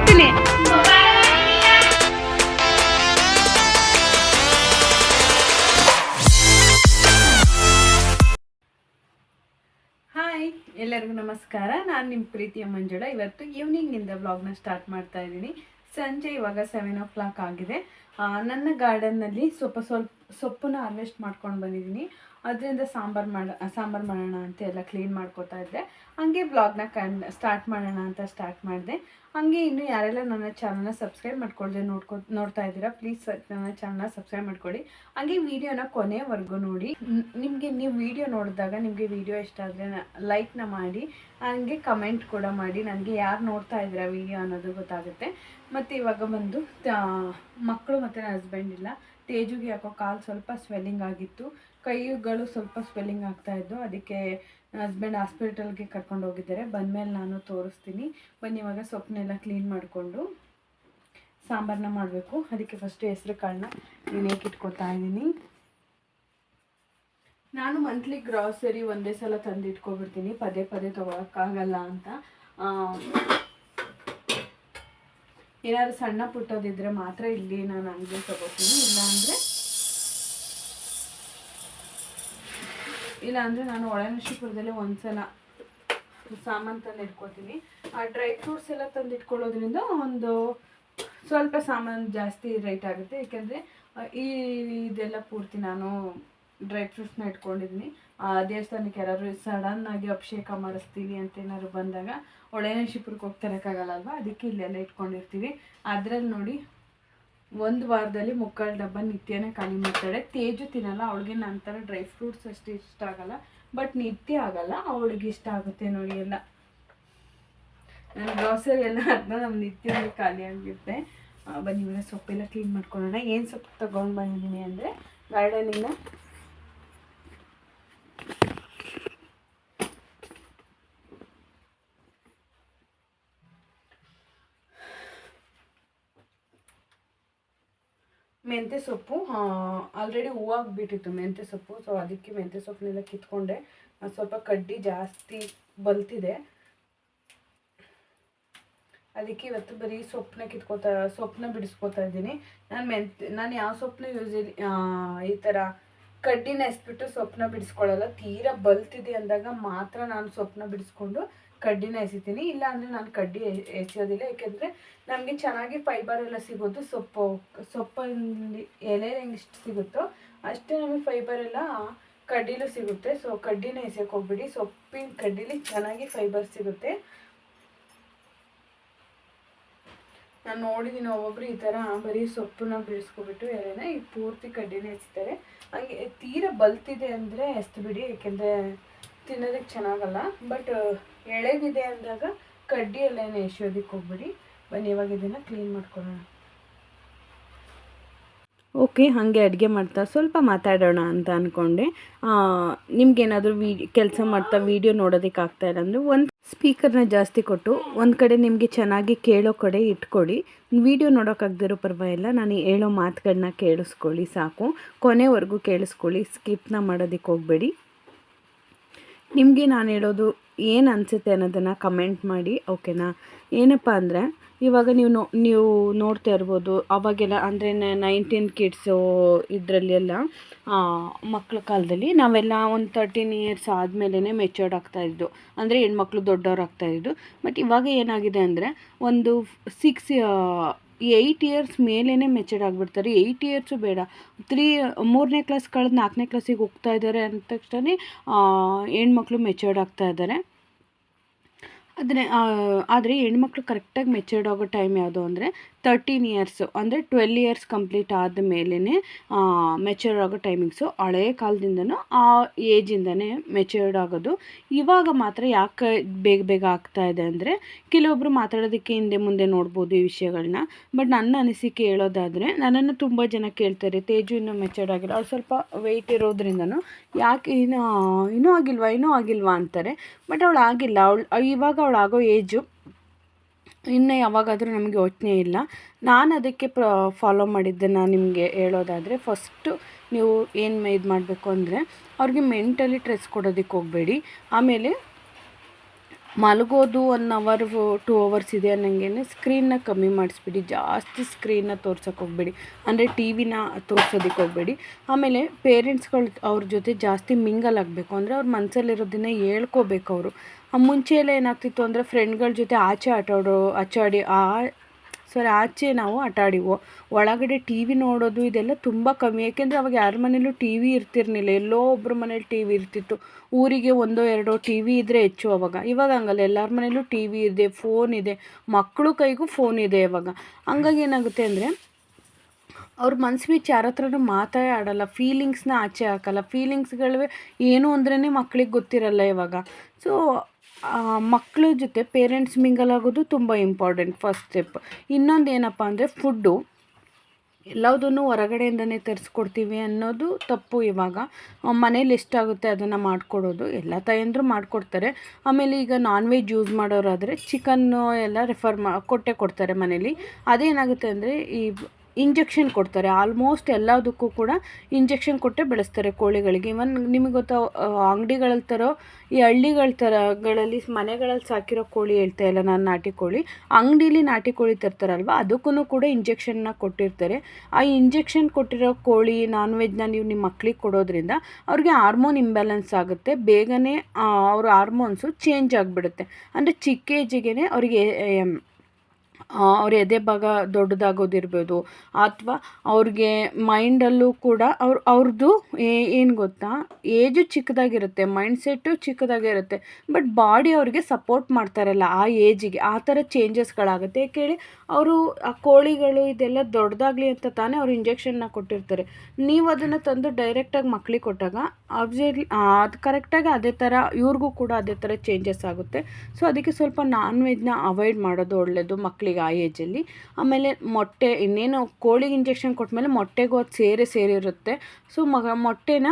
ಮಾಡ್ತೀನಿ. ಹಾಯ್, ಎಲ್ಲರಿಗೂ ನಮಸ್ಕಾರ. ನಾನು ನಿಮ್ಮ ಪ್ರೀತಿಯ ಮಂಜುಳ. ಇವತ್ತು ಈವ್ನಿಂಗಿಂದ ವ್ಲಾಗ್ನ ಸ್ಟಾರ್ಟ್ ಮಾಡ್ತಾ ಇದ್ದೀನಿ. ಸಂಜೆ ಇವಾಗ 7 o'clock ಆಗಿದೆ. ನನ್ನ ಗಾರ್ಡನ್ನಲ್ಲಿ ಸೊಪ್ಪನ್ನ ಹಾರ್ವೆಸ್ಟ್ ಮಾಡ್ಕೊಂಡು ಬಂದಿದ್ದೀನಿ. ಅದರಿಂದ ಸಾಂಬಾರು ಮಾಡೋಣ ಅಂತ ಎಲ್ಲ ಕ್ಲೀನ್ ಮಾಡ್ಕೋತಾ ಇದ್ದೆ. ಹಾಗೆ ವ್ಲಾಗ್ನ ಸ್ಟಾರ್ಟ್ ಮಾಡೋಣ ಅಂತ ಸ್ಟಾರ್ಟ್ ಮಾಡಿದೆ. ಹಾಗೆ ಇನ್ನು ಯಾರೆಲ್ಲ ನನ್ನ ಚಾನಲ್ನ ಸಬ್ಸ್ಕ್ರೈಬ್ ಮಾಡ್ಕೊಳ್ದೆ ನೋಡ್ತಾ ಇದ್ದೀರಾ, ಪ್ಲೀಸ್ ನನ್ನ ಚಾನಲ್ನ ಸಬ್ಸ್ಕ್ರೈಬ್ ಮಾಡ್ಕೊಳ್ಳಿ. ಹಾಗೆ ವಿಡಿಯೋನ ಕೊನೆವರೆಗೂ ನೋಡಿ. ನೀವು ವಿಡಿಯೋ ನೋಡಿದಾಗ ನಿಮಗೆ ವಿಡಿಯೋ ಇಷ್ಟ ಆದರೆ ಲೈಕ್ನ ಮಾಡಿ, ಹಾಗೆ ಕಮೆಂಟ್ ಕೂಡ ಮಾಡಿ. ನನಗೆ ಯಾರು ನೋಡ್ತಾ ಇದ್ದೀರಾ ವಿಡಿಯೋ ಅನ್ನೋದು ಗೊತ್ತಾಗುತ್ತೆ. ಮತ್ತು ಇವಾಗ ಬಂದು ಮಕ್ಕಳು ಮತ್ತು ನನ್ನ ಹಸ್ಬೆಂಡ್ ಇಲ್ಲ. ತೇಜುಗೆ ಯಾಕೋ ಕಾಲು ಸ್ವಲ್ಪ ಸ್ವೆಲ್ಲಿಂಗ್ ಆಗಿತ್ತು, ಕೈಗಳು ಸ್ವಲ್ಪ ಸ್ವೆಲ್ಲಿಂಗ್ ಆಗ್ತಾಯಿದ್ದು. ಅದಕ್ಕೆ ಹಸ್ಬೆಂಡ್ ಹಾಸ್ಪಿಟಲ್ಗೆ ಕರ್ಕೊಂಡು ಹೋಗಿದ್ದಾರೆ. ಬಂದಮೇಲೆ ನಾನು ತೋರಿಸ್ತೀನಿ. ಬನ್ನಿ, ಇವಾಗ ಸೊಪ್ಪನ್ನೆಲ್ಲ ಕ್ಲೀನ್ ಮಾಡಿಕೊಂಡು ಸಾಂಬಾರನ್ನ ಮಾಡಬೇಕು. ಅದಕ್ಕೆ ಫಸ್ಟು ಹೆಸ್ರು ಕಾಳನ್ನ ನೆನೆಯಕ್ಕೆ ಇಟ್ಕೊತಾ ಇದ್ದೀನಿ. ನಾನು ಮಂತ್ಲಿ ಗ್ರಾಸರಿ ಒಂದೇ ಸಲ ತಂದು ಇಟ್ಕೊಬಿಡ್ತೀನಿ, ಪದೇ ಪದೇ ತೊಗೊಳಕ್ಕಾಗಲ್ಲ ಅಂತ. ಏನಾದ್ರು ಸಣ್ಣ ಪುಟ್ಟೋದಿದ್ರೆ ಮಾತ್ರ ಇಲ್ಲಿ ನಾನು ಅಂಗಡಿ ತೊಗೋತೀನಿ. ಇಲ್ಲಾಂದರೆ ನಾನು ಒಳನಶಿಪುರದಲ್ಲಿ ಒಂದ್ಸಲ ಸಾಮಾನು ತಂದು ಇಟ್ಕೊತೀನಿ. ಆ ಡ್ರೈ ಫ್ರೂಟ್ಸ್ ಎಲ್ಲ ತಂದು ಇಟ್ಕೊಳ್ಳೋದ್ರಿಂದ ಒಂದು ಸ್ವಲ್ಪ ಸಾಮಾನು ಜಾಸ್ತಿ ರೇಟ್ ಆಗುತ್ತೆ. ಏಕೆಂದರೆ ಇದೆಲ್ಲ ಪೂರ್ತಿ ನಾನು ಡ್ರೈ ಫ್ರೂಟ್ಸ್ನ ಇಟ್ಕೊಂಡಿದ್ದೀನಿ. ದೇವಸ್ಥಾನಕ್ಕೆ ಯಾರಾದ್ರು ಸಡನ್ನಾಗಿ ಅಭಿಷೇಕ ಮಾಡಿಸ್ತೀವಿ ಅಂತ ಏನಾದ್ರು ಬಂದಾಗ ಒಳನಶಿಪುರಕ್ಕೆ ಹೋಗಿ ತರೋಕ್ಕಾಗಲ್ಲಲ್ವ, ಅದಕ್ಕೆ ಇಲ್ಲೆಲ್ಲ ಇಟ್ಕೊಂಡಿರ್ತೀವಿ. ಅದರಲ್ಲಿ ನೋಡಿ, ಒಂದು ವಾರದಲ್ಲಿ 3/4 ಡಬ್ಬ ನಿತ್ಯನೇ ಖಾಲಿ ಮಾಡ್ತಾಳೆ. ತೇಜು ತಿನ್ನಲ್ಲ, ಅವಳಿಗೆ ನಂತರ ಡ್ರೈ ಫ್ರೂಟ್ಸ್ ಅಷ್ಟು ಇಷ್ಟ ಆಗಲ್ಲ. ಬಟ್ ನಿತ್ಯ ಆಗಲ್ಲ, ಅವಳಿಗೆ ಇಷ್ಟ ಆಗುತ್ತೆ ನೋಡಿ. ಎಲ್ಲ ನನ್ನ ಗ್ರಾಸರಿ ಎಲ್ಲ ಅದನ್ನ ನಮ್ಮ ನಿತ್ಯನೇ ಖಾಲಿ ಆಗಿರುತ್ತೆ. ಬನ್ನಿ, ಇವಾಗ ಸೊಪ್ಪೆಲ್ಲ ಕ್ಲೀನ್ ಮಾಡ್ಕೊಳ್ಳೋಣ. ಏನು ಸೊಪ್ಪು ತೊಗೊಂಡು ಬಂದಿದ್ದೀನಿ ಅಂದರೆ ಗಾರ್ಡನಿಂದ ಮೆಂತ್ಯ ಸೊಪ್ಪು. ಆಲ್ರೆಡಿ ಹೂವಾಗಿಬಿಟ್ಟಿತ್ತು ಮೆಂತ್ಯ ಸೊಪ್ಪು. ಸೊ ಅದಕ್ಕೆ ಮೆಂತ್ಯ ಸೊಪ್ಪನ್ನೆಲ್ಲ ಕಿತ್ಕೊಂಡೆ. ಸ್ವಲ್ಪ ಕಡ್ಡಿ ಜಾಸ್ತಿ ಬಲ್ತಿದೆ, ಅದಕ್ಕೆ ಇವತ್ತು ಬರೀ ಸೊಪ್ಪನ್ನ ಬಿಡಿಸ್ಕೊತಾ ಇದ್ದೀನಿ. ನಾನು ಯಾವ ಸೊಪ್ಪನ್ನ ಯೂಸಲಿ ಈ ಥರ ಕಡ್ಡಿನ ಎಸ್ಬಿಟ್ಟು ಸೊಪ್ಪನ್ನ ಬಿಡಿಸ್ಕೊಳ್ಳಲ್ಲ. ತೀರಾ ಬಲ್ತಿದೆ ಅಂದಾಗ ಮಾತ್ರ ನಾನು ಸೊಪ್ಪನ್ನ ಬಿಡಿಸ್ಕೊಂಡು ಕಡ್ಡಿನ ಎಸಿತೀನಿ. ಇಲ್ಲಾಂದರೆ ನಾನು ಕಡ್ಡಿ ಎಸೆಯೋದಿಲ್ಲ. ಏಕೆಂದರೆ ನಮಗೆ ಚೆನ್ನಾಗಿ ಫೈಬರ್ ಎಲ್ಲ ಸಿಗೋದು ಸೊಪ್ಪಲ್ಲಿ ಎಲೆ ಹೆಂಗೆ ಇಷ್ಟು ಸಿಗುತ್ತೋ ಅಷ್ಟೇ ನಮಗೆ ಫೈಬರ್ ಎಲ್ಲ ಕಡ್ಡಿಲೂ ಸಿಗುತ್ತೆ. ಸೊ ಕಡ್ಡಿನ ಎಸೆಯೋಕೆ ಹೋಗ್ಬಿಡಿ, ಸೊಪ್ಪಿನ ಕಡ್ಡಿಲಿ ಚೆನ್ನಾಗಿ ಫೈಬರ್ ಸಿಗುತ್ತೆ. ನಾನು ನೋಡಿದ್ದೀನಿ ಒಬ್ಬೊಬ್ರು ಈ ಥರ ಬರೀ ಸೊಪ್ಪನ್ನ ಬಿಡಿಸ್ಕೊಬಿಟ್ಟು ಎಲೆನ ಈ ಪೂರ್ತಿ ಕಡ್ಡಿನ ಎಸ್ತಾರೆ. ಹಾಗೆ ತೀರಾ ಬಲ್ತಿದೆ ಅಂದರೆ ಎಸ್ದು ಬಿಡಿ, ಏಕೆಂದರೆ ತಿನ್ನೋದಕ್ಕೆ ಚೆನ್ನಾಗಲ್ಲ. ಬಟ್ ಎಳೆದಿದೆ ಅಂದಾಗ ಕಡ್ಡಿ ಎಲೆನ ಎಸೆಯೋದಕ್ಕೆ ಹೋಗ್ಬಿಡಿ. ಬನ್ನಿ, ಇವಾಗ ಇದನ್ನು ಕ್ಲೀನ್ ಮಾಡ್ಕೊಳ್ಳೋಣ. ಓಕೆ, ಹಾಗೆ ಅಡುಗೆ ಮಾಡ್ತಾ ಸ್ವಲ್ಪ ಮಾತಾಡೋಣ ಅಂತ ಅಂದ್ಕೊಂಡೆ. ನಿಮ್ಗೇನಾದರೂ ಕೆಲಸ ಮಾಡ್ತಾ ವೀಡಿಯೋ ನೋಡೋದಕ್ಕೆ ಆಗ್ತಾಯಿಲ್ಲ ಅಂದರೆ ಒಂದು ಸ್ಪೀಕರ್ನ ಜಾಸ್ತಿ ಕೊಟ್ಟು ಒಂದು ಕಡೆ ನಿಮಗೆ ಚೆನ್ನಾಗಿ ಕೇಳೋ ಕಡೆ ಇಟ್ಕೊಳ್ಳಿ. ವೀಡಿಯೋ ನೋಡೋಕ್ಕಾಗದಿರೋ ಪರವಾಗಿಲ್ಲ, ನಾನು ಹೇಳೋ ಮಾತುಗಳನ್ನ ಕೇಳಿಸ್ಕೊಳ್ಳಿ ಸಾಕು. ಕೊನೆವರೆಗೂ ಕೇಳಿಸ್ಕೊಳ್ಳಿ, ಸ್ಕಿಪ್ನ ಮಾಡೋದಕ್ಕೆ ಹೋಗಬೇಡಿ. ನಿಮಗೆ ನಾನು ಹೇಳೋದು ಏನು ಅನಿಸುತ್ತೆ ಅನ್ನೋದನ್ನು ಕಮೆಂಟ್ ಮಾಡಿ, ಓಕೆನಾ? ಏನಪ್ಪ ಅಂದರೆ ಇವಾಗ ನೀವು ನೋಡ್ತಾ ಇರ್ಬೋದು, ಅವಾಗೆಲ್ಲ ಅಂದರೆ 19 ಕಿಡ್ಸು ಇದರಲ್ಲೆಲ್ಲ ಮಕ್ಕಳ ಕಾಲದಲ್ಲಿ ನಾವೆಲ್ಲ ಒಂದು 13 years ಆದಮೇಲೆ ಮೆಚ್ಯೂರ್ಡ್ ಆಗ್ತಾಯಿದ್ದು, ಅಂದರೆ ಹೆಣ್ಮಕ್ಳು ದೊಡ್ಡವ್ರು ಆಗ್ತಾಯಿದ್ದು. ಬಟ್ ಇವಾಗ ಏನಾಗಿದೆ ಅಂದರೆ ಒಂದು 8 years ಮೇಲೇ ಮೆಚ್ಯೂರ್ಡ್ ಆಗಿಬಿಡ್ತಾರೆ. 8 years ಬೇಡ, 3ನೇ ಕ್ಲಾಸ್ ಕಳೆದು 4ನೇ ಕ್ಲಾಸಿಗೆ ಹೋಗ್ತಾ ಇದ್ದಾರೆ ಅಂದ ತಕ್ಷಣ ಹೆಣ್ಮಕ್ಳು ಮೆಚ್ಯೂರ್ಡ್ ಆಗ್ತಾ ಇದ್ದಾರೆ. ಆದರೆ ಹೆಣ್ಮಕ್ಳು ಕರೆಕ್ಟಾಗಿ ಮೆಚ್ಯೂರ್ಡ್ ಆಗೋ ಟೈಮ್ ಯಾವುದು ಅಂದರೆ 13 years, ಅಂದರೆ 12 years ಕಂಪ್ಲೀಟ್ ಆದ ಮೇಲೇ ಮೆಚ್ಯೂರ್ಡ್ ಆಗೋ ಟೈಮಿಂಗ್ಸು. ಹಳೆಯ ಕಾಲದಿಂದನೂ ಆ ಏಜಿಂದನೇ ಮೆಚ್ಯೂರ್ಡ್ ಆಗೋದು. ಇವಾಗ ಮಾತ್ರ ಯಾಕೆ ಬೇಗ ಆಗ್ತಾಯಿದೆ ಅಂದರೆ ಕೆಲವೊಬ್ಬರು ಮಾತಾಡೋದಕ್ಕೆ ಹಿಂದೆ ಮುಂದೆ ನೋಡ್ಬೋದು ಈ ವಿಷಯಗಳನ್ನ. ಬಟ್ ನನ್ನ ಅನಿಸಿಕೆ ಹೇಳೋದಾದರೆ, ನನ್ನನ್ನು ತುಂಬ ಜನ ಕೇಳ್ತಾರೆ, ತೇಜು ಇನ್ನೂ ಮೆಚ್ಯೂರ್ಡ್ ಆಗಿಲ್ಲ, ಅವ್ರು ಸ್ವಲ್ಪ ವೆಯ್ಟ್ ಇರೋದ್ರಿಂದನೂ ಯಾಕೆ ಇನ್ನೂ ಆಗಿಲ್ವಾ ಅಂತಾರೆ. ಬಟ್ ಅವಳು ಆಗಿಲ್ಲ, ಇವಾಗ ಅವಳು ಆಗೋ ಏಜು ಇನ್ನು ಯಾವಾಗಾದರೂ ನಮಗೆ ಯೋಚನೆ ಇಲ್ಲ. ನಾನು ಅದಕ್ಕೆ ಫಾಲೋ ಮಾಡಿದ್ದನ್ನು ನಿಮಗೆ ಹೇಳೋದಾದರೆ, ಫಸ್ಟು ನೀವು ಏನು ಇದು ಮಾಡಬೇಕು ಅಂದರೆ ಅವ್ರಿಗೆ ಮೆಂಟಲಿ ಸ್ಟ್ರೆಸ್ ಕೊಡೋದಕ್ಕೆ ಹೋಗಬೇಡಿ. ಆಮೇಲೆ ಮಲಗೋದು 1 ಅವರ್ 2 ಅವರ್ಸ್ ಇದೆ ಅನ್ನಂಗೆ ಸ್ಕ್ರೀನ್ನ ಕಮ್ಮಿ ಮಾಡಿಸ್ಬಿಡಿ. ಜಾಸ್ತಿ ಸ್ಕ್ರೀನ್ನ ತೋರ್ಸೋಕೆ ಹೋಗಬೇಡಿ, ಅಂದರೆ ಟಿ ವಿನ ತೋರ್ಸೋದಕ್ಕೆ ಹೋಗಬೇಡಿ. ಆಮೇಲೆ ಪೇರೆಂಟ್ಸ್ಗಳು ಅವ್ರ ಜೊತೆ ಜಾಸ್ತಿ ಮಿಂಗಲ್ ಆಗಬೇಕು, ಅಂದರೆ ಅವ್ರ ಮನಸ್ಸಲ್ಲಿರೋದನ್ನ ಹೇಳ್ಕೋಬೇಕು ಅವರು. ಮುಂಚೆ ಎಲ್ಲ ಏನಾಗ್ತಿತ್ತು ಅಂದರೆ ಫ್ರೆಂಡ್ಗಳ ಜೊತೆ ಆಚೆ ಆಚೆ ನಾವು ಆಟ ಆಡಿವೋ. ಒಳಗಡೆ ಟಿ ವಿ ನೋಡೋದು ಇದೆಲ್ಲ ತುಂಬ ಕಮ್ಮಿ. ಯಾಕೆಂದರೆ ಅವಾಗ ಯಾರ ಮನೇಲೂ ಟಿ ವಿ ಇರ್ತಿರ್ಲಿಲ್ಲ, ಎಲ್ಲೋ ಒಬ್ಬರ ಮನೇಲಿ ಟಿ ವಿ ಇರ್ತಿತ್ತು. ಊರಿಗೆ 1-2 ಟಿ ವಿ ಇದ್ದರೆ ಹೆಚ್ಚು ಅವಾಗ. ಇವಾಗ ಹಂಗಲ್ಲ, ಎಲ್ಲರ ಮನೇಲೂ ಟಿ ವಿ ಇದೆ, ಫೋನ್ ಇದೆ, ಮಕ್ಕಳು ಕೈಗೂ ಫೋನ್ ಇದೆ ಇವಾಗ. ಹಂಗಾಗಿ ಏನಾಗುತ್ತೆ ಅಂದರೆ ಅವ್ರ ಮನ್ಸು ಬಿಚ್ಚಿ ಯಾರ ಹತ್ರನೂ ಮಾತೇ ಆಡಲ್ಲ, ಫೀಲಿಂಗ್ಸ್ನ ಆಚೆ ಹಾಕಲ್ಲ. ಫೀಲಿಂಗ್ಸ್ಗಳಿವೆ ಏನು ಅಂದ್ರೇ ಮಕ್ಳಿಗೆ ಗೊತ್ತಿರಲ್ಲ ಇವಾಗ. ಸೊ ಮಕ್ಕಳ ಜೊತೆ ಪೇರೆಂಟ್ಸ್ ಮಿಂಗಲ್ ಆಗೋದು ತುಂಬ ಇಂಪಾರ್ಟೆಂಟ್, ಫಸ್ಟ್ ಸ್ಟೆಪ್. ಇನ್ನೊಂದು ಏನಪ್ಪ ಅಂದರೆ ಫುಡ್ಡು ಎಲ್ಲದನ್ನು ಹೊರಗಡೆಯಿಂದನೇ ತರಿಸ್ಕೊಡ್ತೀವಿ ಅನ್ನೋದು ತಪ್ಪು. ಇವಾಗ ಮನೇಲಿ ಎಷ್ಟಾಗುತ್ತೆ ಅದನ್ನು ಮಾಡಿಕೊಡೋದು, ಎಲ್ಲ ತಾಯಂದರು ಮಾಡಿಕೊಡ್ತಾರೆ. ಆಮೇಲೆ ಈಗ ನಾನ್ ವೆಜ್ ಯೂಸ್ ಮಾಡೋರಾದರೆ ಚಿಕನ್ನು ಎಲ್ಲ ಕೊಟ್ಟೆ ಕೊಡ್ತಾರೆ ಮನೇಲಿ. ಅದೇನಾಗುತ್ತೆ ಅಂದರೆ ಈ ಇಂಜೆಕ್ಷನ್ ಕೊಡ್ತಾರೆ, ಆಲ್ಮೋಸ್ಟ್ ಎಲ್ಲದಕ್ಕೂ ಕೂಡ ಇಂಜೆಕ್ಷನ್ ಕೊಟ್ಟೆ ಬೆಳೆಸ್ತಾರೆ ಕೋಳಿಗಳಿಗೆ. ಇವನ್ ನಿಮಗೆ ಗೊತ್ತಾ, ಅಂಗಡಿಗಳಲ್ಲಿ ತರೋ ಈ ಹಳ್ಳಿಗಳಲ್ಲಿ ಮನೆಗಳಲ್ಲಿ ಸಾಕಿರೋ ಕೋಳಿ ಹೇಳ್ತಾ ಇಲ್ಲ ನಾನು, ನಾಟಿ ಕೋಳಿ. ಅಂಗಡೀಲಿ ನಾಟಿ ಕೋಳಿ ತರ್ತಾರಲ್ವ, ಅದಕ್ಕೂ ಕೂಡ ಇಂಜೆಕ್ಷನ್ನ ಕೊಟ್ಟಿರ್ತಾರೆ. ಆ ಇಂಜೆಕ್ಷನ್ ಕೊಟ್ಟಿರೋ ಕೋಳಿ ನಾನ್ ವೆಜ್ನ ನೀವು ನಿಮ್ಮ ಮಕ್ಳಿಗೆ ಕೊಡೋದ್ರಿಂದ ಅವ್ರಿಗೆ ಹಾರ್ಮೋನ್ ಇಂಬ್ಯಾಲೆನ್ಸ್ ಆಗುತ್ತೆ, ಬೇಗನೆ ಅವ್ರ ಹಾರ್ಮೋನ್ಸು ಚೇಂಜ್ ಆಗಿಬಿಡುತ್ತೆ. ಅಂದರೆ ಚಿಕ್ಕ ಏಜಿಗೆ ಅವರಿಗೆ ಅವ್ರ ಎದೆ ಭಾಗ ದೊಡ್ಡದಾಗೋದಿರ್ಬೋದು, ಅಥವಾ ಅವ್ರಿಗೆ ಮೈಂಡಲ್ಲೂ ಕೂಡ ಅವ್ರದ್ದು ಏನು ಗೊತ್ತಾ, ಏಜು ಚಿಕ್ಕದಾಗಿರುತ್ತೆ, ಮೈಂಡ್ಸೆಟ್ಟು ಚಿಕ್ಕದಾಗಿರುತ್ತೆ, ಬಟ್ ಬಾಡಿ ಅವ್ರಿಗೆ ಸಪೋರ್ಟ್ ಮಾಡ್ತಾರಲ್ಲ ಆ ಏಜಿಗೆ, ಆ ಥರ ಚೇಂಜಸ್ಗಳಾಗುತ್ತೆ. ಏಕೆ ಅವರು ಆ ಕೋಳಿಗಳು ಇದೆಲ್ಲ ದೊಡ್ಡದಾಗಲಿ ಅಂತ ತಾನೇ ಅವ್ರು ಇಂಜೆಕ್ಷನ್ನ ಕೊಟ್ಟಿರ್ತಾರೆ. ನೀವು ಅದನ್ನು ತಂದು ಡೈರೆಕ್ಟಾಗಿ ಮಕ್ಳಿಗೆ ಕೊಟ್ಟಾಗ ಅದು ಕರೆಕ್ಟಾಗಿ ಅದೇ ಥರ ಇವ್ರಿಗೂ ಕೂಡ ಅದೇ ಥರ ಚೇಂಜಸ್ ಆಗುತ್ತೆ. ಸೊ ಅದಕ್ಕೆ ಸ್ವಲ್ಪ ನಾನ್ ವೆಜ್ನ ಅವಾಯ್ಡ್ ಮಾಡೋದು ಒಳ್ಳೆಯದು ಮಕ್ಕಳಿಗೆ ಆ ಏಜಲ್ಲಿ. ಆಮೇಲೆ ಮೊಟ್ಟೆ, ಇನ್ನೇನು ಕೋಳಿಗೆ ಇಂಜೆಕ್ಷನ್ ಕೊಟ್ಟಮೇಲೆ ಮೊಟ್ಟೆಗೂ ಅದು ಸೇರಿರುತ್ತೆ. ಸೊ ಮೊಟ್ಟೆನ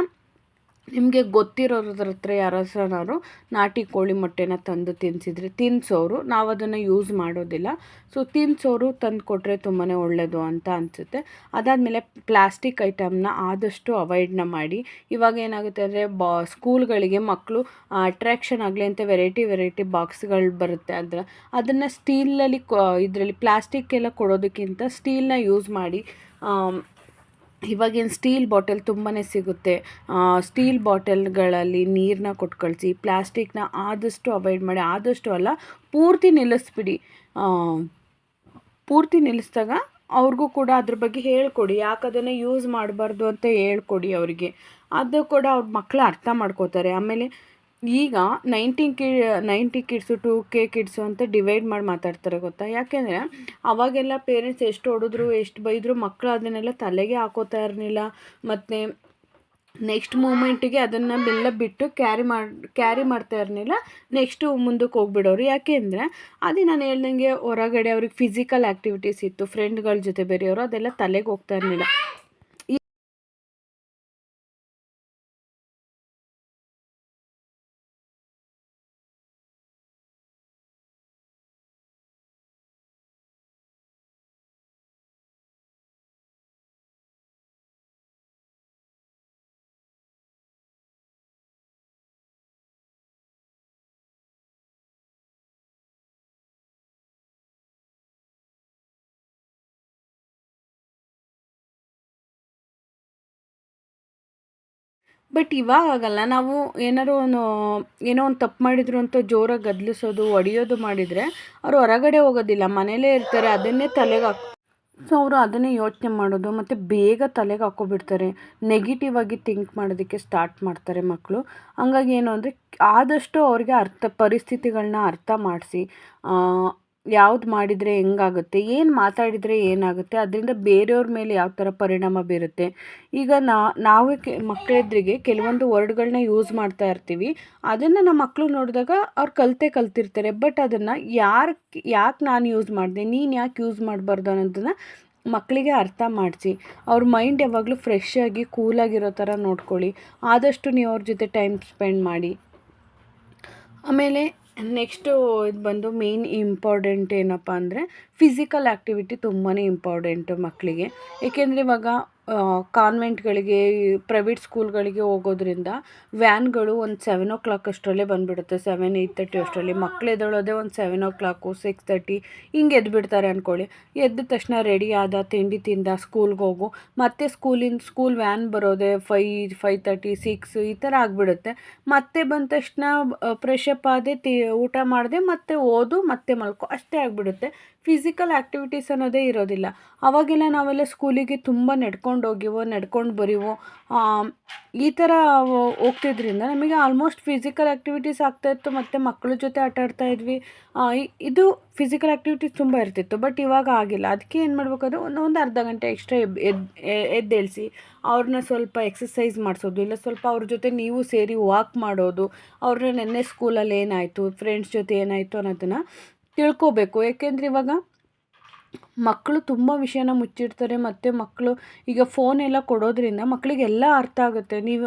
ನಿಮಗೆ ಗೊತ್ತಿರೋದ್ರ ಹತ್ರ ಯಾರ ಹತ್ರನಾದ್ರು ನಾಟಿ ಕೋಳಿ ಮೊಟ್ಟೆನ ತಂದು ತಿನ್ನಿಸೋರು, ನಾವು ಅದನ್ನು ಯೂಸ್ ಮಾಡೋದಿಲ್ಲ. ಸೊ ತಿನ್ನಿಸೋರು ತಂದು ಕೊಟ್ಟರೆ ತುಂಬಾ ಒಳ್ಳೆಯದು ಅಂತ ಅನಿಸುತ್ತೆ. ಅದಾದಮೇಲೆ ಪ್ಲಾಸ್ಟಿಕ್ ಐಟಮ್ನ ಆದಷ್ಟು ಅವಾಯ್ಡ್ನ ಮಾಡಿ. ಇವಾಗ ಏನಾಗುತ್ತೆ ಅಂದರೆ ಸ್ಕೂಲ್ಗಳಿಗೆ ಮಕ್ಕಳು ಅಟ್ರ್ಯಾಕ್ಷನ್ ಆಗಲಿ ಅಂತ ವೆರೈಟಿ ಬಾಕ್ಸ್ಗಳು ಬರುತ್ತೆ, ಅದನ್ನು ಸ್ಟೀಲಲ್ಲಿ ಇದರಲ್ಲಿ ಪ್ಲಾಸ್ಟಿಕ್ ಎಲ್ಲ ಕೊಡೋದಕ್ಕಿಂತ ಸ್ಟೀಲ್ನ ಯೂಸ್ ಮಾಡಿ. ಇವಾಗೇನು ಸ್ಟೀಲ್ ಬಾಟಲ್ ತುಂಬಾ ಸಿಗುತ್ತೆ, ಸ್ಟೀಲ್ ಬಾಟಲ್ಗಳಲ್ಲಿ ನೀರನ್ನ ಕೊಟ್ಟು ಕಳಿಸಿ. ಪ್ಲಾಸ್ಟಿಕ್ನ ಆದಷ್ಟು ಅವಾಯ್ಡ್ ಮಾಡಿ, ಆದಷ್ಟು ಅಲ್ಲ ಪೂರ್ತಿ ನಿಲ್ಲಿಸ್ಬಿಡಿ. ಪೂರ್ತಿ ನಿಲ್ಲಿಸಿದಾಗ ಅವ್ರಿಗೂ ಕೂಡ ಅದ್ರ ಬಗ್ಗೆ ಹೇಳ್ಕೊಡಿ, ಯಾಕೆ ಅದನ್ನು ಯೂಸ್ ಮಾಡಬಾರ್ದು ಅಂತ ಹೇಳ್ಕೊಡಿ ಅವರಿಗೆ. ಅದು ಕೂಡ ಅವ್ರ ಮಕ್ಕಳು ಅರ್ಥ ಮಾಡ್ಕೋತಾರೆ. ಆಮೇಲೆ ಈಗ 90 ಕಿಡ್ಸು 2K ಕಿಡ್ಸು ಅಂತ ಡಿವೈಡ್ ಮಾಡಿ ಮಾತಾಡ್ತಾರೆ ಗೊತ್ತಾ. ಯಾಕೆಂದರೆ ಅವಾಗೆಲ್ಲ ಪೇರೆಂಟ್ಸ್ ಎಷ್ಟು ಹೊಡೆದ್ರು ಎಷ್ಟು ಬೈದರು ಮಕ್ಕಳು ಅದನ್ನೆಲ್ಲ ತಲೆಗೆ ಹಾಕೋತಾ ಇರಲಿಲ್ಲ. ಮತ್ತು ನೆಕ್ಸ್ಟ್ ಮೂಮೆಂಟಿಗೆ ಅದನ್ನೆಲ್ಲ ಬಿಟ್ಟು ಕ್ಯಾರಿ ಮಾಡ್ತಾ ಇರಲಿಲ್ಲ, ನೆಕ್ಸ್ಟು ಮುಂದಕ್ಕೆ ಹೋಗ್ಬಿಡೋರು. ಯಾಕೆ ಅಂದರೆ ಅದೇ ನಾನು ಹೇಳ್ದಂಗೆ ಹೊರಗಡೆ ಅವ್ರಿಗೆ ಫಿಸಿಕಲ್ ಆ್ಯಕ್ಟಿವಿಟೀಸ್ ಇತ್ತು, ಫ್ರೆಂಡ್ಗಳ ಜೊತೆ ಬೇರೆಯವರು, ಅದೆಲ್ಲ ತಲೆಗೆ ಹೋಗ್ತಾ ಇರಲಿಲ್ಲ. ಬಟ್ ಇವಾಗ ಆಗಲ್ಲ. ನಾವು ಏನೋ ಒಂದು ತಪ್ಪು ಮಾಡಿದ್ರು ಅಂತ ಜೋರಾಗಿ ಗದಲಿಸೋದು, ಹೊಡೆಯೋದು ಮಾಡಿದರೆ ಅವರು ಹೊರಗಡೆ ಹೋಗೋದಿಲ್ಲ, ಮನೇಲೇ ಇರ್ತಾರೆ, ಅದನ್ನೇ ತಲೆಗೆ ಸೊ ಅವರು ಅದನ್ನೇ ಯೋಚನೆ ಮಾಡೋದು, ಮತ್ತು ಬೇಗ ತಲೆಗೆ ಹಾಕ್ಕೊಬಿಡ್ತಾರೆ, ನೆಗೆಟಿವ್ ಆಗಿ ಥಿಂಕ್ ಮಾಡೋದಕ್ಕೆ ಸ್ಟಾರ್ಟ್ ಮಾಡ್ತಾರೆ ಮಕ್ಕಳು. ಹಂಗಾಗಿ ಏನು ಅಂದರೆ ಆದಷ್ಟು ಅವ್ರಿಗೆ ಪರಿಸ್ಥಿತಿಗಳನ್ನ ಅರ್ಥ ಮಾಡಿಸಿ, ಯಾವ್ದು ಮಾಡಿದರೆ ಹೆಂಗಾಗುತ್ತೆ, ಏನು ಮಾತಾಡಿದರೆ ಏನಾಗುತ್ತೆ, ಅದರಿಂದ ಬೇರೆಯವ್ರ ಮೇಲೆ ಯಾವ ಥರ ಪರಿಣಾಮ ಬೀರುತ್ತೆ. ಈಗ ನಾವೇ ಮಕ್ಕಳೆದ್ರಿಗೆ ಕೆಲವೊಂದು ವರ್ಡ್ಗಳನ್ನ ಯೂಸ್ ಮಾಡ್ತಾ ಇರ್ತೀವಿ, ಅದನ್ನು ನಮ್ಮ ಮಕ್ಕಳು ನೋಡಿದಾಗ ಅವ್ರು ಕಲ್ತಿರ್ತಾರೆ. ಬಟ್ ಅದನ್ನು ಯಾಕೆ ನಾನು ಯೂಸ್ ಮಾಡಿದೆ, ನೀನು ಯಾಕೆ ಯೂಸ್ ಮಾಡಬಾರ್ದು ಅನ್ನೋದನ್ನು ಮಕ್ಕಳಿಗೆ ಅರ್ಥ ಮಾಡಿಸಿ. ಅವ್ರ ಮೈಂಡ್ ಯಾವಾಗಲೂ ಫ್ರೆಶ್ ಆಗಿ ಕೂಲಾಗಿರೋ ಥರ ನೋಡ್ಕೊಳ್ಳಿ. ಆದಷ್ಟು ನೀವು ಅವ್ರ ಜೊತೆ ಟೈಮ್ ಸ್ಪೆಂಡ್ ಮಾಡಿ. ಆಮೇಲೆ ನೆಕ್ಸ್ಟು ಇದು ಬಂದು ಮೇನ್ ಇಂಪಾರ್ಟೆಂಟ್ ಏನಪ್ಪ ಅಂದರೆ ಫಿಸಿಕಲ್ ಆ್ಯಕ್ಟಿವಿಟಿ ತುಂಬಾ ಇಂಪಾರ್ಟೆಂಟು ಮಕ್ಕಳಿಗೆ. ಏಕೆಂದರೆ ಇವಾಗ ಕಾನ್ವೆಂಟ್ಗಳಿಗೆ ಪ್ರೈವೇಟ್ ಸ್ಕೂಲ್ಗಳಿಗೆ ಹೋಗೋದ್ರಿಂದ ವ್ಯಾನ್ಗಳು ಒಂದು 7 o'clock ಅಷ್ಟರಲ್ಲೇ ಬಂದುಬಿಡುತ್ತೆ. 7-8:30 ಅಷ್ಟರಲ್ಲಿ. ಮಕ್ಳು ಎದ್ದೇಳೋದೇ ಒಂದು 7 o'clock 6:30 ಹಿಂಗೆ ಎದ್ಬಿಡ್ತಾರೆ ಅಂದ್ಕೊಳ್ಳಿ. ಎದ್ದ ತಕ್ಷಣ ರೆಡಿ ಆದ, ತಿಂಡಿ ತಿಂದ, ಸ್ಕೂಲ್ಗೆ ಹೋಗು, ಮತ್ತು ಸ್ಕೂಲ್ ವ್ಯಾನ್ ಬರೋದೇ 5:30 6 ಈ ಥರ ಆಗಿಬಿಡುತ್ತೆ. ಮತ್ತೆ ಬಂದ ತಕ್ಷಣ ಫ್ರೆಶ್ ಅಪ್ ಆದೆ, ಊಟ ಮಾಡಿದೆ, ಮತ್ತೆ ಓದು, ಮತ್ತೆ ಮಲ್ಕೋ, ಅಷ್ಟೇ ಆಗಿಬಿಡುತ್ತೆ. ಫಿಸಿಕಲ್ ಆ್ಯಕ್ಟಿವಿಟೀಸ್ ಅನ್ನೋದೇ ಇರೋದಿಲ್ಲ. ಅವಾಗೆಲ್ಲ ನಾವೆಲ್ಲ ಸ್ಕೂಲಿಗೆ ತುಂಬ ನಡ್ಕೊಂಡು ಹೋಗಿವೋ, ನಡ್ಕೊಂಡು ಬರೀವೋ, ಈ ಥರ ಹೋಗ್ತಿದ್ರಿಂದ ನಮಗೆ ಆಲ್ಮೋಸ್ಟ್ ಫಿಸಿಕಲ್ ಆ್ಯಕ್ಟಿವಿಟೀಸ್ ಆಗ್ತಾಯಿತ್ತು. ಮತ್ತು ಮಕ್ಕಳ ಜೊತೆ ಆಟ ಆಡ್ತಾಯಿದ್ವಿ. ಇದು ಫಿಸಿಕಲ್ ಆ್ಯಕ್ಟಿವಿಟೀಸ್ ತುಂಬ ಇರ್ತಿತ್ತು. ಬಟ್ ಇವಾಗ ಆಗಿಲ್ಲ. ಅದಕ್ಕೆ ಏನು ಮಾಡಬೇಕಾದ್ರೆ ಒಂದು ಅರ್ಧ ಗಂಟೆ ಎಕ್ಸ್ಟ್ರಾ ಎದ್ದೇಳಿಸಿ ಅವ್ರನ್ನ ಸ್ವಲ್ಪ ಎಕ್ಸಸೈಸ್ ಮಾಡಿಸೋದು, ಇಲ್ಲ ಸ್ವಲ್ಪ ಅವ್ರ ಜೊತೆ ನೀವು ಸೇರಿ ವಾಕ್ ಮಾಡೋದು, ಅವ್ರನ್ನ ನೆನ್ನೆ ಸ್ಕೂಲಲ್ಲಿ ಏನಾಯಿತು, ಫ್ರೆಂಡ್ಸ್ ಜೊತೆ ಏನಾಯಿತು ಅನ್ನೋದನ್ನು ತಿಳ್ಕೊಬೇಕು. ಏಕೆಂದರೆ ಇವಾಗ ಮಕ್ಕಳು ತುಂಬ ವಿಷಯನ ಮುಚ್ಚಿಡ್ತಾರೆ. ಮತ್ತು ಮಕ್ಕಳು ಈಗ ಫೋನೆಲ್ಲ ಕೊಡೋದ್ರಿಂದ ಮಕ್ಕಳಿಗೆಲ್ಲ ಅರ್ಥ ಆಗುತ್ತೆ. ನೀವು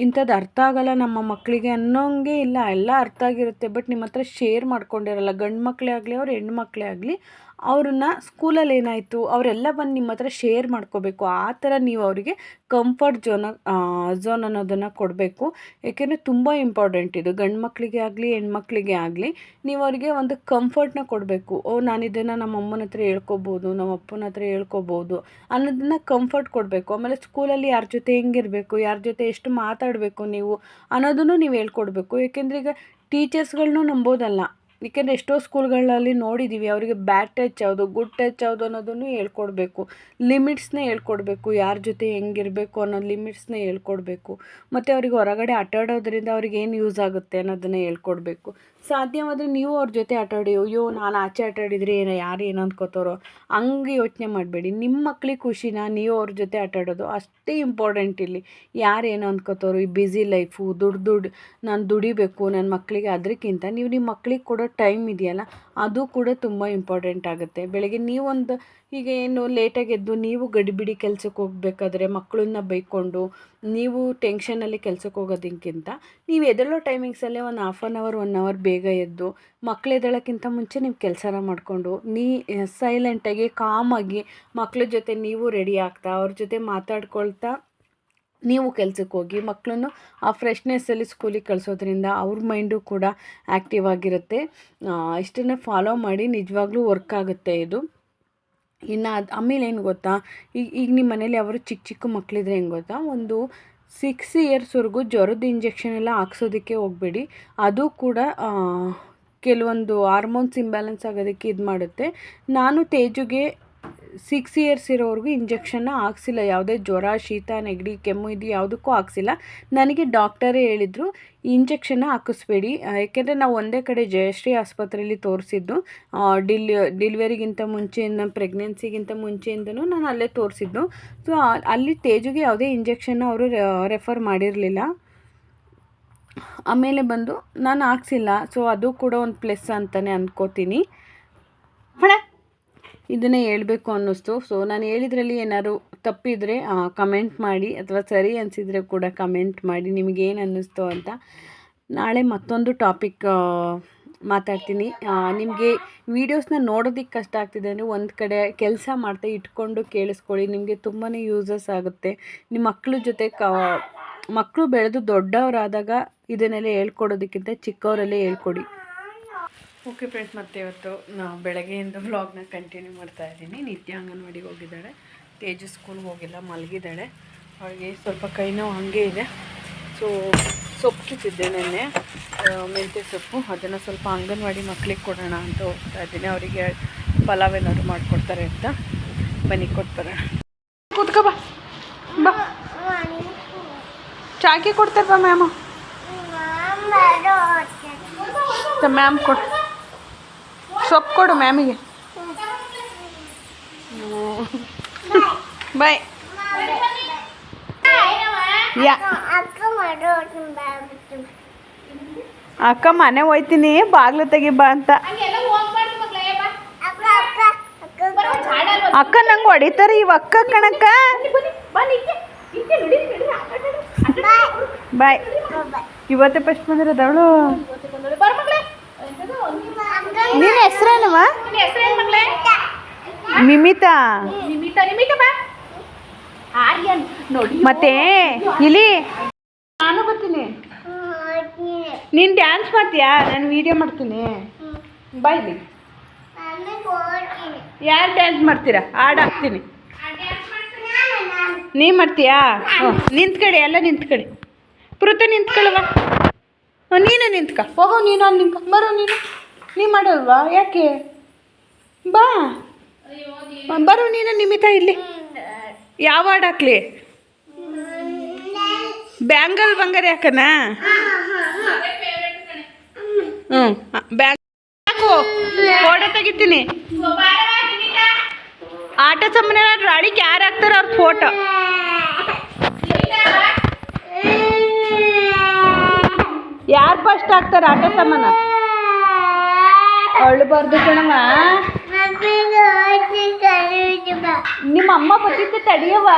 ಇಂಥದ್ದು ಅರ್ಥ ಆಗಲ್ಲ ನಮ್ಮ ಮಕ್ಕಳಿಗೆ ಅನ್ನೋಂಗೆ ಇಲ್ಲ, ಎಲ್ಲ ಅರ್ಥ ಆಗಿರುತ್ತೆ. ಬಟ್ ನಿಮ್ಮ ಹತ್ರ ಶೇರ್ ಮಾಡ್ಕೊಂಡಿರಲ್ಲ. ಗಂಡು ಮಕ್ಕಳೇ ಆಗಲಿ, ಅವ್ರು ಹೆಣ್ಣು ಮಕ್ಕಳೇ ಆಗಲಿ, ಅವ್ರನ್ನ ಸ್ಕೂಲಲ್ಲಿ ಏನಾಯಿತು ಅವರೆಲ್ಲ ಬಂದು ನಿಮ್ಮ ಹತ್ರ ಶೇರ್ ಮಾಡ್ಕೋಬೇಕು. ಆ ಥರ ನೀವು ಅವರಿಗೆ ಕಂಫರ್ಟ್ ಝೋನ್ ಅನ್ನೋದನ್ನು ಕೊಡಬೇಕು. ಏಕೆಂದರೆ ತುಂಬ ಇಂಪಾರ್ಟೆಂಟ್ ಇದು. ಗಂಡು ಮಕ್ಕಳಿಗೆ ಆಗಲಿ, ಹೆಣ್ಮಕ್ಳಿಗೆ ಆಗಲಿ, ನೀವು ಅವರಿಗೆ ಒಂದು ಕಂಫರ್ಟ್ನ ಕೊಡಬೇಕು. ನಾನು ಇದನ್ನು ನಮ್ಮ ಅಮ್ಮನ ಹತ್ರ ಹೇಳ್ಕೊಬೋದು, ನಮ್ಮ ಅಪ್ಪನ ಹತ್ರ ಹೇಳ್ಕೊಬೋದು ಅನ್ನೋದನ್ನು ಕಂಫರ್ಟ್ ಕೊಡಬೇಕು. ಆಮೇಲೆ ಸ್ಕೂಲಲ್ಲಿ ಯಾರ ಜೊತೆ ಹೆಂಗಿರಬೇಕು, ಯಾರ ಜೊತೆ ಎಷ್ಟು ಮಾತಾಡಬೇಕು ನೀವು ಅನ್ನೋದನ್ನು ನೀವು ಹೇಳ್ಕೊಡ್ಬೇಕು. ಏಕೆಂದರೆ ಈಗ ಟೀಚರ್ಸ್ಗಳನ್ನೂ ನಂಬೋದಲ್ಲ. ಏಕೆಂದರೆ ಎಷ್ಟೋ ಸ್ಕೂಲ್ಗಳಲ್ಲಿ ನೋಡಿದ್ದೀವಿ, ಅವರಿಗೆ ಬ್ಯಾಡ್ ಟಚ್ ಯಾವುದು, ಗುಡ್ ಟಚ್ ಯಾವುದು ಅನ್ನೋದನ್ನು ಹೇಳ್ಕೊಡ್ಬೇಕು. ಲಿಮಿಟ್ಸ್ನೇ ಹೇಳ್ಕೊಡ್ಬೇಕು. ಯಾರ ಜೊತೆ ಹೆಂಗಿರಬೇಕು ಅನ್ನೋ ಲಿಮಿಟ್ಸ್ನೇ ಹೇಳ್ಕೊಡ್ಬೇಕು. ಮತ್ತು ಅವ್ರಿಗೆ ಹೊರಗಡೆ ಆಟ ಆಡೋದ್ರಿಂದ ಅವ್ರಿಗೆ ಏನು ಯೂಸ್ ಆಗುತ್ತೆ ಅನ್ನೋದನ್ನು ಹೇಳ್ಕೊಡ್ಬೇಕು. ಸಾಧ್ಯವಾದರೆ ನೀವು ಅವ್ರ ಜೊತೆ ಆಟ ಆಡಿ, ಅಯ್ಯೋ ನಾನು ಆಚೆ ಆಟ ಆಡಿದರೆ ಯಾರು ಏನು ಅಂದ್ಕೋತಾರೋ ಹಂಗೆ ಯೋಚನೆ ಮಾಡಬೇಡಿ. ನಿಮ್ಮ ಮಕ್ಳಿಗೆ ಖುಷಿನ ನೀವು ಅವ್ರ ಜೊತೆ ಆಟ ಆಡೋದು ಅಷ್ಟೇ ಇಂಪಾರ್ಟೆಂಟ್ ಇಲ್ಲಿ. ಯಾರು ಏನು ಅಂದ್ಕೋತಾರೋ, ಈ ಬ್ಯುಸಿ ಲೈಫು, ದುಡ್ಡು ನಾನು ದುಡಿಬೇಕು ನನ್ನ ಮಕ್ಕಳಿಗೆ, ಅದಕ್ಕಿಂತ ನೀವು ನಿಮ್ಮ ಮಕ್ಳಿಗೆ ಕೊಡೋ ಟೈಮ್ ಇದೆಯಲ್ಲ ಅದು ಕೂಡ ತುಂಬ ಇಂಪಾರ್ಟೆಂಟ್ ಆಗುತ್ತೆ. ಬೆಳಗ್ಗೆ ನೀವೊಂದು ಈಗ ಏನು ಲೇಟಾಗಿ ಎದ್ದು ನೀವು ಗಡಿಬಿಡಿ ಕೆಲಸಕ್ಕೆ ಹೋಗಬೇಕಾದ್ರೆ ಮಕ್ಕಳನ್ನ ಬೈಕೊಂಡು ನೀವು ಟೆನ್ಷನಲ್ಲಿ ಕೆಲಸಕ್ಕೆ ಹೋಗೋದಕ್ಕಿಂತ ನೀವು ಎದ್ದೇಳೋ ಟೈಮಿಂಗ್ಸಲ್ಲೇ ಒಂದು 1/2 1 ಅವರ್ ಬೇಗ ಎದ್ದು ಮಕ್ಳು ಎದ್ದೇಳೋಕ್ಕಿಂತ ಮುಂಚೆ ನೀವು ಕೆಲಸನ ಮಾಡಿಕೊಂಡು ಸೈಲೆಂಟಾಗಿ ಕಾಮಾಗಿ ಮಕ್ಳ ಜೊತೆ ನೀವು ರೆಡಿ ಆಗ್ತಾ ಅವ್ರ ಜೊತೆ ಮಾತಾಡ್ಕೊಳ್ತಾ ನೀವು ಕೆಲಸಕ್ಕೆ ಹೋಗಿ ಮಕ್ಕಳನ್ನು ಆ ಫ್ರೆಶ್ನೆಸ್ಸಲ್ಲಿ ಸ್ಕೂಲಿಗೆ ಕಳಿಸೋದ್ರಿಂದ ಅವ್ರ ಮೈಂಡು ಕೂಡ ಆ್ಯಕ್ಟಿವ್ ಆಗಿರುತ್ತೆ. ಇಷ್ಟನ್ನು ಫಾಲೋ ಮಾಡಿ, ನಿಜವಾಗ್ಲೂ ವರ್ಕ್ ಆಗುತ್ತೆ ಇದು. ಇನ್ನು ಆಮೇಲೆ ಏನು ಗೊತ್ತಾ, ಈಗ ನಿಮ್ಮ ಮನೇಲಿ ಅವರು ಚಿಕ್ಕ ಮಕ್ಕಳಿದ್ರೆ ಹೆಂಗೆ ಗೊತ್ತಾ, ಒಂದು 6 ಇಯರ್ಸ್ವರೆಗೂ ಜ್ವರದ ಇಂಜೆಕ್ಷನ್ ಎಲ್ಲ ಹಾಕ್ಸೋದಕ್ಕೆ ಹೋಗಬೇಡಿ. ಅದು ಕೂಡ ಕೆಲವೊಂದು ಹಾರ್ಮೋನ್ಸ್ ಇಂಬ್ಯಾಲೆನ್ಸ್ ಆಗೋದಕ್ಕೆ ಇದು ಮಾಡುತ್ತೆ. ನಾನು ತೇಜುಗೆ 6 ಇಯರ್ಸ್ ಇರೋವರೆಗೂ ಇಂಜೆಕ್ಷನ್ನ ಹಾಕ್ಸಿಲ್ಲ. ಯಾವುದೇ ಜ್ವರ, ಶೀತ, ನೆಗಡಿ, ಕೆಮ್ಮು ಇದು ಯಾವುದಕ್ಕೂ ಹಾಕ್ಸಿಲ್ಲ. ನನಗೆ ಡಾಕ್ಟರೇ ಹೇಳಿದರು ಇಂಜೆಕ್ಷನ್ನ ಹಾಕಿಸ್ಬೇಡಿ. ಯಾಕೆಂದರೆ ನಾವು ಒಂದೇ ಕಡೆ ಜಯಶ್ರೀ ಆಸ್ಪತ್ರೆಯಲ್ಲಿ ತೋರಿಸಿದ್ದು. ಡಿಲಿವರಿಗಿಂತ ಮುಂಚೆಯಿಂದ, ಪ್ರೆಗ್ನೆನ್ಸಿಗಿಂತ ಮುಂಚೆಯಿಂದನೂ ನಾನು ಅಲ್ಲೇ ತೋರಿಸಿದ್ದು. ಸೊ ಅಲ್ಲಿ ತೇಜುಗೆ ಯಾವುದೇ ಇಂಜೆಕ್ಷನ್ನ ಅವರು ರೆಫರ್ ಮಾಡಿರಲಿಲ್ಲ. ಆಮೇಲೆ ಬಂದು ನಾನು ಹಾಕ್ಸಿಲ್ಲ. ಸೊ ಅದು ಕೂಡ ಒಂದು ಪ್ಲಸ್ ಅಂತಲೇ ಅಂದ್ಕೋತೀನಿ. ಇದನ್ನೇ ಹೇಳಬೇಕು ಅನ್ನಿಸ್ತು. ಸೊ ನಾನು ಹೇಳಿದ್ರಲ್ಲಿ ಏನಾದ್ರು ತಪ್ಪಿದರೆ ಕಮೆಂಟ್ ಮಾಡಿ, ಅಥವಾ ಸರಿ ಅನಿಸಿದರೆ ಕೂಡ ಕಮೆಂಟ್ ಮಾಡಿ ನಿಮಗೇನು ಅನ್ನಿಸ್ತು ಅಂತ. ನಾಳೆ ಮತ್ತೊಂದು ಟಾಪಿಕ್ ಮಾತಾಡ್ತೀನಿ. ನಿಮಗೆ ವೀಡಿಯೋಸ್ನ ನೋಡೋದಕ್ಕೆ ಕಷ್ಟ ಆಗ್ತಿದೆ ಅಂದರೆ ಒಂದು ಕಡೆ ಕೆಲಸ ಮಾಡ್ತಾ ಇಟ್ಕೊಂಡು ಕೇಳಿಸ್ಕೊಳ್ಳಿ, ನಿಮಗೆ ತುಂಬಾ ಯೂಸಸ್ ಆಗುತ್ತೆ. ನಿಮ್ಮ ಮಕ್ಕಳ ಜೊತೆ ಮಕ್ಕಳು ಬೆಳೆದು ದೊಡ್ಡವರಾದಾಗ ಇದನ್ನೆಲ್ಲ ಹೇಳ್ಕೊಡೋದಕ್ಕಿಂತ ಚಿಕ್ಕವರಲ್ಲೇ ಹೇಳ್ಕೊಡಿ. ಓಕೆ ಫ್ರೆಂಡ್ಸ್, ಮತ್ತೆ ಇವತ್ತು ನಾವು ಬೆಳಗ್ಗೆಯಿಂದ ವ್ಲಾಗ್ನ ಕಂಟಿನ್ಯೂ ಮಾಡ್ತಾಯಿದ್ದೀನಿ. ನಿತ್ಯ ಅಂಗನವಾಡಿಗೆ ಹೋಗಿದ್ದಾಳೆ, ತೇಜು ಸ್ಕೂಲ್ಗೆ ಹೋಗಿಲ್ಲ, ಮಲಗಿದ್ದಾಳೆ. ಅವಳಿಗೆ ಸ್ವಲ್ಪ ಕೈ ನೋವು ಹಾಗೆ ಇದೆ. ಸೊ ಸೊಪ್ಪು ಕಿತ್ತಿದ್ದೆ ನೆನ್ನೆ, ಮೆಂತ್ಯ ಸೊಪ್ಪು, ಅದನ್ನು ಸ್ವಲ್ಪ ಅಂಗನವಾಡಿ ಮಕ್ಕಳಿಗೆ ಕೊಡೋಣ ಅಂತ ಹೋಗ್ತಾ ಇದ್ದೀನಿ. ಅವರಿಗೆ ಪಲಾವ್ ಏನಾದ್ರು ಮಾಡಿಕೊಡ್ತಾರೆ ಅಂತ. ಬನ್ನಿ ಕೊಡ್ತಾರೆ. ಕೂತ್ಕೋ ಬಾ, ಚಾಕಿ ಕೊಡ್ತಾರೆ ಬಾ ಮ್ಯಾಮು. ಮ್ಯಾಮ್ ಕೊಡು, ಸೊಪ್ಪು ಕೊಡು ಮ್ಯಾಮಿಗೆ. ಬಾಯ್. ಅಕ್ಕ ಮನೆ ಹೋಯ್ತೀನಿ, ಬಾಗ್ಲು ತೆಗಿ ಬಾ ಅಂತ. ಅಕ್ಕ ನಂಗೆ ಹೊಡಿತಾರೆ ಇವ ಅಕ್ಕ ಕಣಕ್ಕ. ಬಾಯ್. ಇವತ್ತೇ ಫಸ್ಟ್ ಬಂದಿರೋದವಳು. ನಿನ್ನ ಹೆಸರೇನವ? ಮಿಮಿತಾ. ಆರ್ಯನ್ ನೋಡಿ ಮತ್ತೆ ಇಲ್ಲಿ ನಾನು ಬರ್ತೀನಿ. ನೀನು ಡ್ಯಾನ್ಸ್ ಮಾಡ್ತೀಯಾ? ನಾನು ವಿಡಿಯೋ ಮಾಡ್ತೀನಿ. ಬಾಯ್ಲಿ ಯಾರು ಡ್ಯಾನ್ಸ್ ಮಾಡ್ತೀರಾ? ಹಾಡು ಹಾಕ್ತೀನಿ. ನೀ ಮಾಡ್ತೀಯಾ? ಹ್ಞೂ ನಿಂತ್ಕಡೆ, ಎಲ್ಲ ನಿಂತ್ಕಡೆ. ಪೃಥ ನಿಂತ್ಕೊಳ್ಳುವ. ನೀನು ನಿಂತ್ಕ. ಹೋಗೋ ನೀನು ಅಲ್ಲಿ ನಿಂತ್ಕ. ಬರೋ ನೀ ಮಾಡಲ್ವಾ? ಯಾಕೆ? ಬಾ ಬರೋ ನೀನು. ನಿಮಿತ ಇಲ್ಲಿ ಯಾವ ಹಾಡು ಹಾಕ್ಲಿ? ಬ್ಯಾಂಗಲ್ ಬಂಗಾರ ಹಾಕನ? ಹ್ಞೂ ಬ್ಯಾಂಗ್ ಹಾಕು. ಫೋಟೋ ತೆಗಿತೀನಿ. ಆಟ ಸಾಮಾನ್ಯ ರಾಡಿಗೆ ಯಾರು ಹಾಕ್ತಾರೆ ಅವ್ರ ಫೋಟೋ. ಯಾರು ಫಸ್ಟ್ ಹಾಕ್ತಾರೆ ಆಟ ಸಾಮಾನ? ಅಳ್ಬಾರ್ದು ಕಣವ. ನಿಮ್ಮ ಅಮ್ಮ ಬತ್ತಿತ್ತು ತಡಿಯವ.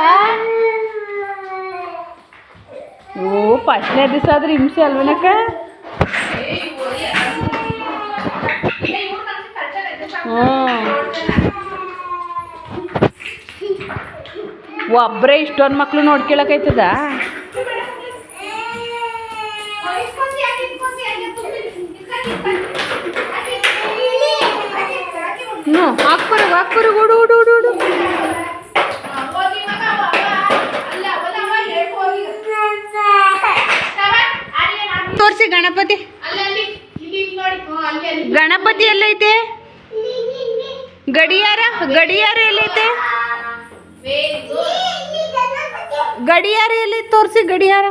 ಓ ಫಸ್ಟ್ನೇ ದಿವಸ ಆದ್ರೆ ಹಿಂಸೆ ಅಲ್ವನಕ್ಕ? ಒಬ್ಬರೇ ಇಷ್ಟೊಂದು ಮಕ್ಳು ನೋಡ್ಕೊಳಕೈತದ? ಹ್ಞೂ ಹಾಕ್ಬರು ಹುಡು ಹುಡು ಹುಡು ಹುಡು. ತೋರಿಸಿ ಗಣಪತಿ. ಗಣಪತಿ ಎಲ್ಲೈತೆ? ಗಡಿಯಾರ ಎಲ್ಲೈತೆ? ಗಡಿಯಾರ ಎಲ್ಲಿ? ತೋರಿಸಿ ಗಡಿಯಾರ.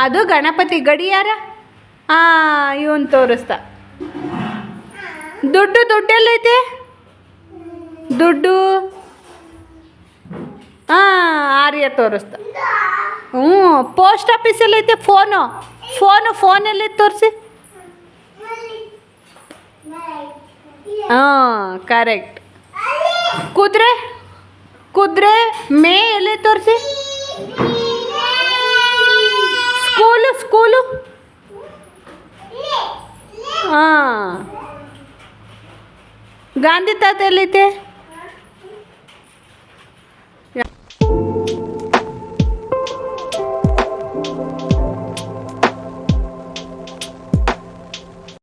ಅದು ಗಣಪತಿ ಗಡಿಯಾರ. ಇವನ್ ತೋರಿಸ್ತಾ. ದುಡ್ಡೆಲ್ಲೈತೆ? ದುಡ್ಡು ಆರ್ಯ ತೋರಿಸ್ತಾ. ಹ್ಞೂ ಪೋಸ್ಟ್ ಆಫೀಸಲ್ಲೈತೆ. ಫೋನ್ ಎಲ್ಲೈತೆ? ತೋರಿಸಿ. ಕರೆಕ್ಟ್. ಕುದುರೆ ಮೇ ಎಲ್ಲೈತೆ? ತೋರಿಸಿ. ಸ್ಕೂಲು ಗಾಂಧಿ ತಾತ ಎಲ್ಲೈತೆ?